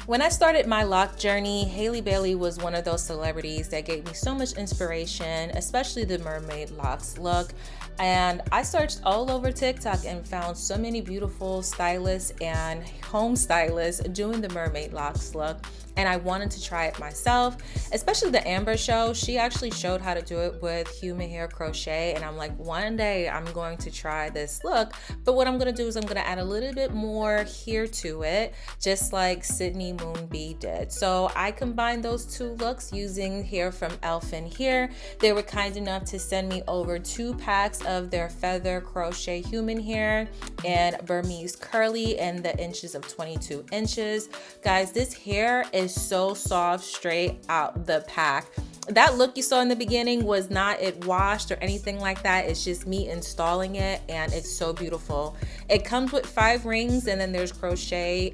When I started my lock journey, Hailey Bailey was one of those celebrities that gave me so much inspiration, especially the Mermaid Locs look. And I searched all over TikTok and found so many beautiful stylists and home stylists doing the Mermaid Locs look. And I wanted to try it myself, especially the Amber show. She actually showed how to do it with human hair crochet. And I'm like, one day I'm going to try this look. But what I'm going to do is I'm going to add a little bit more hair to it, just like Sydney Moonbee did. So I combined those two looks using hair from Elfin Hair. They were kind enough to send me over 2 packs of their feather crochet human hair and Burmese curly in the inches of 22 inches. Guys, this hair is so soft straight out the pack. That look you saw in the beginning was not it washed or anything like that. It's just me installing it, and it's so beautiful. It comes with 5 rings, and then there's crochet,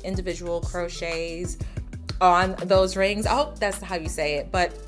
individual crochets on those rings. I hope that's how you say it, but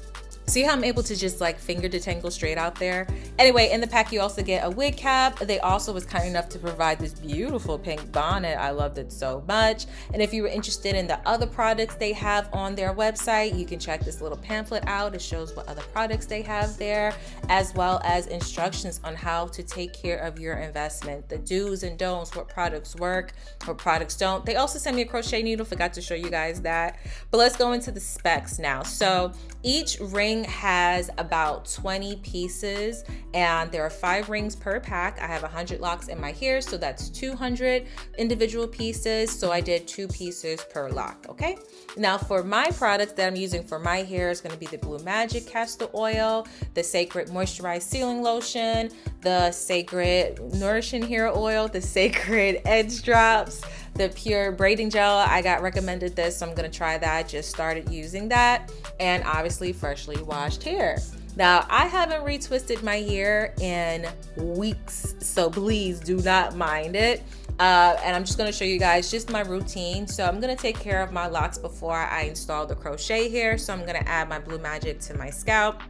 see how I'm able to just like finger detangle straight out there? Anyway, in the pack you also get a wig cap. They also was kind enough to provide this beautiful pink bonnet. I loved it so much. And if you were interested in the other products they have on their website, you can check this little pamphlet out. It shows what other products they have there, as well as instructions on how to take care of your investment, the do's and don'ts, what products work, what products don't. They also sent me a crochet needle, forgot to show you guys that. But let's go into the specs now. So each ring has about 20 pieces, and there are 5 rings per pack. I have 100 locks in my hair, so that's 200 individual pieces. So I did 2 pieces per lock. Okay, now for my products that I'm using for my hair is going to be the Blue Magic Castor Oil, the Cecred Moisturized Sealing Lotion, the Cecred Nourishing Hair Oil, the Cecred Edge Drops, the Pure Braiding Gel. I got recommended this, so I'm gonna try that. Just started using that, and obviously freshly washed hair. Now, I haven't retwisted my hair in weeks, so please do not mind it. And I'm just gonna show you guys just my routine. So I'm gonna take care of my locks before I install the crochet hair. So I'm gonna add my Blue Magic to my scalp.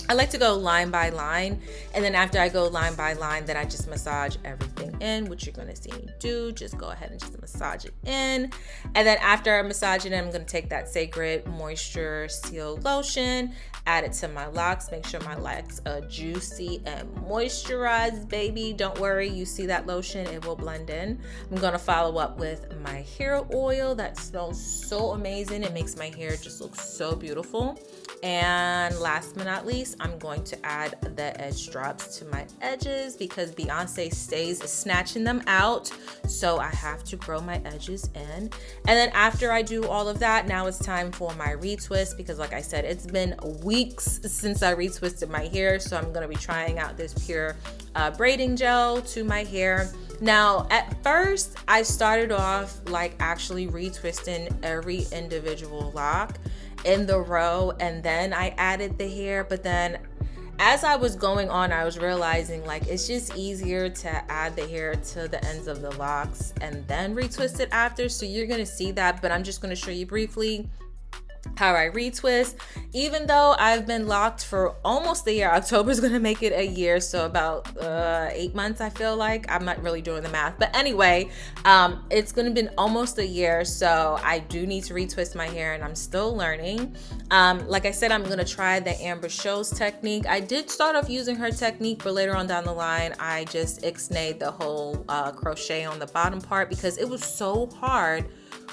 I like to go line by line, and then after I go line by line, then I just massage everything in, which you're gonna see me do. Just go ahead and just massage it in. And then after I massage it in, I'm gonna take that Cecred Moisture Seal Lotion, add it to my locks, make sure my locks are juicy and moisturized, baby. Don't worry, you see that lotion, it will blend in. I'm gonna follow up with my hair oil that smells so amazing. It makes my hair just look so beautiful. And last but not least, I'm going to add the edge drops to my edges because Beyonce stays snatching them out. So I have to grow my edges in. And then after I do all of that, now it's time for my retwist because like I said, it's been weeks since I retwisted my hair. So I'm gonna be trying out this Pure braiding gel to my hair. Now, at first, I started off like actually retwisting every individual lock in the row, and then I added the hair. But then as I was going on, I was realizing like it's just easier to add the hair to the ends of the locks and then retwist it after. So you're gonna see that, but I'm just gonna show you briefly how I retwist. Even though I've been locked for almost a year, October's gonna make it a year, so about 8 months, I feel like. I'm not really doing the math, but anyway, it's gonna be almost a year, so I do need to retwist my hair, and I'm still learning. Like I said, I'm gonna try the Amber Show's technique. I did start off using her technique, but later on down the line, I just ixnayed the whole crochet on the bottom part because it was so hard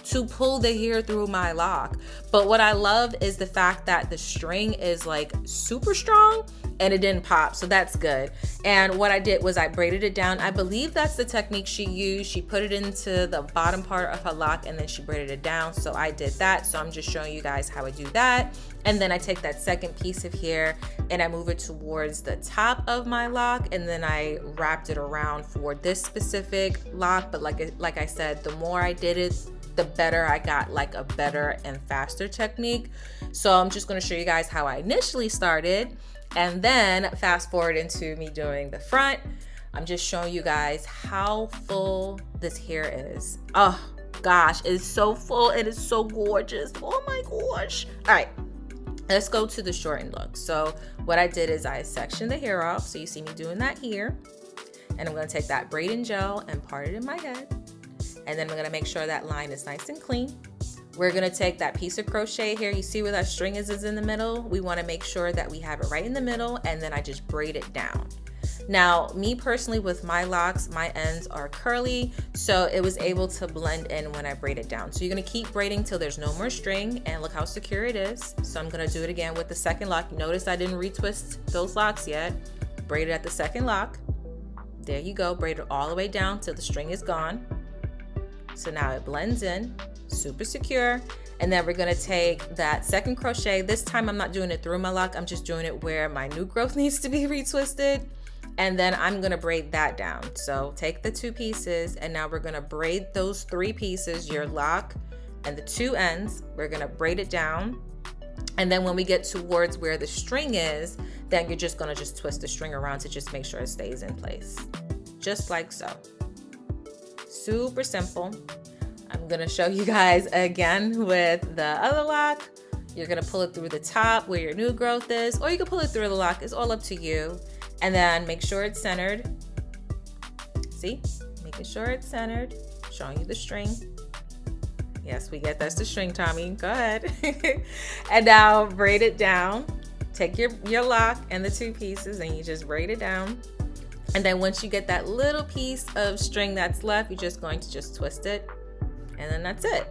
to pull the hair through my lock. But what I love is the fact that the string is like super strong and it didn't pop, so that's good. And what I did was I braided it down. I believe that's the technique she used. She put it into the bottom part of her lock and then she braided it down, so I did that. So I'm just showing you guys how I do that. And then I take that second piece of hair and I move it towards the top of my lock, and then I wrapped it around for this specific lock. But like I said, the more I did it, the better I got, like a better and faster technique. So I'm just going to show you guys how I initially started, and then fast forward into me doing the front. I'm just showing you guys how full this hair is. Oh gosh, it's so full and it's so gorgeous. Oh my gosh. All right. Let's go to the shortened look. So what I did is I sectioned the hair off. So you see me doing that here. And I'm gonna take that braiding gel and part it in my head. And then I'm gonna make sure that line is nice and clean. We're gonna take that piece of crochet here. You see where that string is in the middle? We wanna make sure that we have it right in the middle, and then I just braid it down. Now, me personally with my locks, my ends are curly, so it was able to blend in when I braid it down. So you're gonna keep braiding till there's no more string, and look how secure it is. So I'm gonna do it again with the second lock. Notice I didn't retwist those locks yet. Braid it at the second lock. There you go, braid it all the way down till the string is gone. So now it blends in, super secure. And then we're gonna take that second crochet. This time I'm not doing it through my lock, I'm just doing it where my new growth needs to be retwisted. And then I'm gonna braid that down. So take the 2 pieces, and now we're gonna braid those 3 pieces, your lock and the 2 ends. We're gonna braid it down. And then when we get towards where the string is, then you're just gonna twist the string around to just make sure it stays in place. Just like so. Super simple. I'm gonna show you guys again with the other lock. You're gonna pull it through the top where your new growth is, or you can pull it through the lock, it's all up to you. And then make sure it's centered. See, making sure it's centered, showing you the string. Yes, we get that's the string, Tommy, go ahead. And now braid it down. Take your lock and the 2 pieces and you just braid it down. And then once you get that little piece of string that's left, you're just going to just twist it, and then that's it.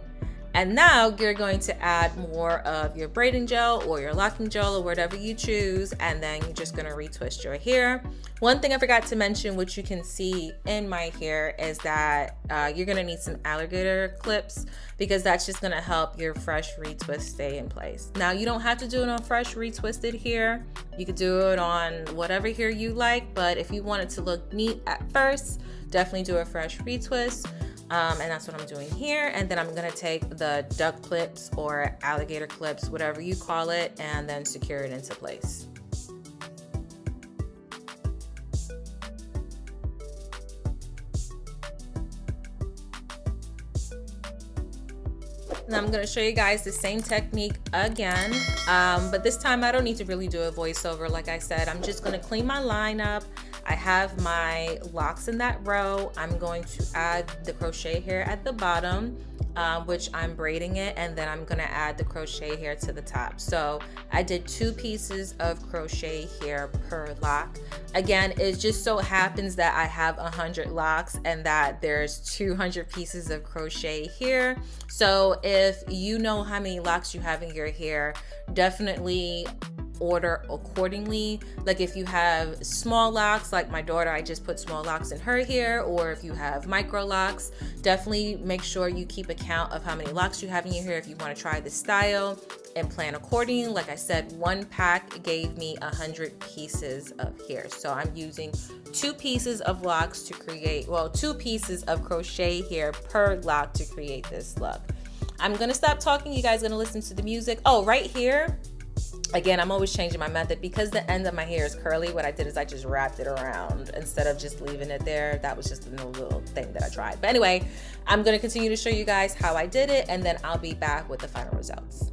And now you're going to add more of your braiding gel or your locking gel or whatever you choose, and then you're just gonna retwist your hair. One thing I forgot to mention, which you can see in my hair, is that you're gonna need some alligator clips, because that's just gonna help your fresh retwist stay in place. Now, you don't have to do it on fresh retwisted hair. You could do it on whatever hair you like, but if you want it to look neat at first, definitely do a fresh retwist. And that's what I'm doing here. And then I'm gonna take the duck clips or alligator clips, whatever you call it, and then secure it into place. And I'm gonna show you guys the same technique again, but this time I don't need to really do a voiceover. Like I said, I'm just gonna clean my line up. I have my locks in that row. I'm going to add the crochet hair at the bottom, which I'm braiding it, and then I'm gonna add the crochet hair to the top. So I did 2 pieces of crochet hair per lock. Again, it just so happens that I have 100 locks and that there's 200 pieces of crochet hair. So if you know how many locks you have in your hair, definitely order accordingly. Like if you have small locks, like my daughter, I just put small locks in her hair, or if you have micro locks, definitely make sure you keep a count of how many locks you have in your hair if you want to try this style, and plan accordingly. Like I said, 1 pack gave me 100 pieces of hair, so I'm using 2 pieces of locks to create, well, 2 pieces of crochet hair per lock to create this look. I'm gonna stop talking, you guys are gonna listen to the music. Oh, right here, again, I'm always changing my method because the end of my hair is curly. What I did is I just wrapped it around instead of just leaving it there. That was just a little thing that I tried. But anyway, I'm gonna continue to show you guys how I did it, and then I'll be back with the final results.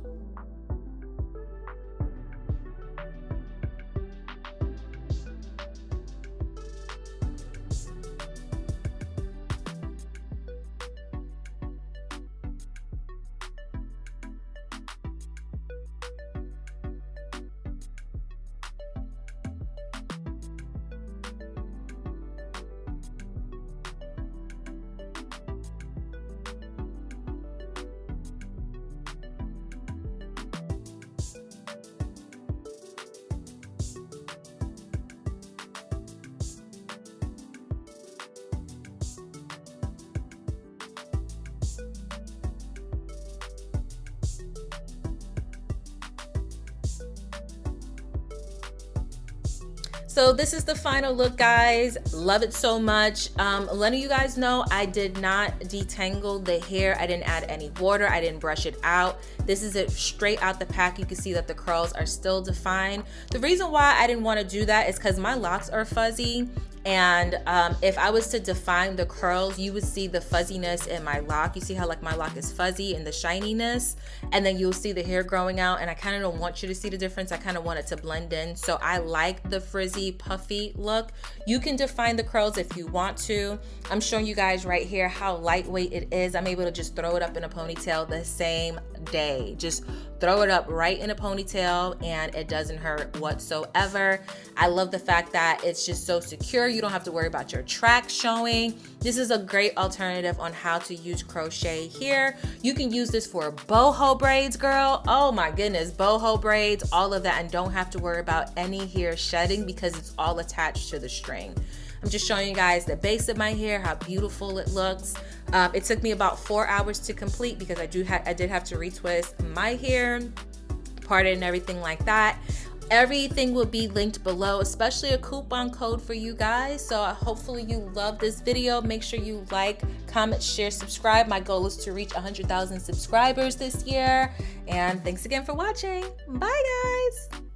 So this is the final look, guys. Love it so much. Letting you guys know, I did not detangle the hair. I didn't add any water. I didn't brush it out. This is it straight out the pack. You can see that the curls are still defined. The reason why I didn't want to do that is because my locks are fuzzy, And if I was to define the curls, you would see the fuzziness in my lock. You see how like my lock is fuzzy and the shininess, and then you'll see the hair growing out, and I kind of don't want you to see the difference. I kind of want it to blend in. So I like the frizzy, puffy look. You can define the curls if you want to. I'm showing you guys right here how lightweight it is. I'm able to just throw it up in a ponytail the same day. Just throw it up right in a ponytail and it doesn't hurt whatsoever. I love the fact that it's just so secure. You don't have to worry about your track showing. This is a great alternative on how to use crochet here. You can use this for boho braids, girl. Oh my goodness, boho braids, all of that, and don't have to worry about any hair shedding because it's all attached to the string. I'm just showing you guys the base of my hair, how beautiful it looks. It took me about 4 hours to complete because I did have to retwist my hair, part it and everything like that. Everything will be linked below, especially a coupon code for you guys. So hopefully you love this video. Make sure you like, comment, share, subscribe. My goal is to reach 100,000 subscribers this year. And thanks again for watching. Bye guys.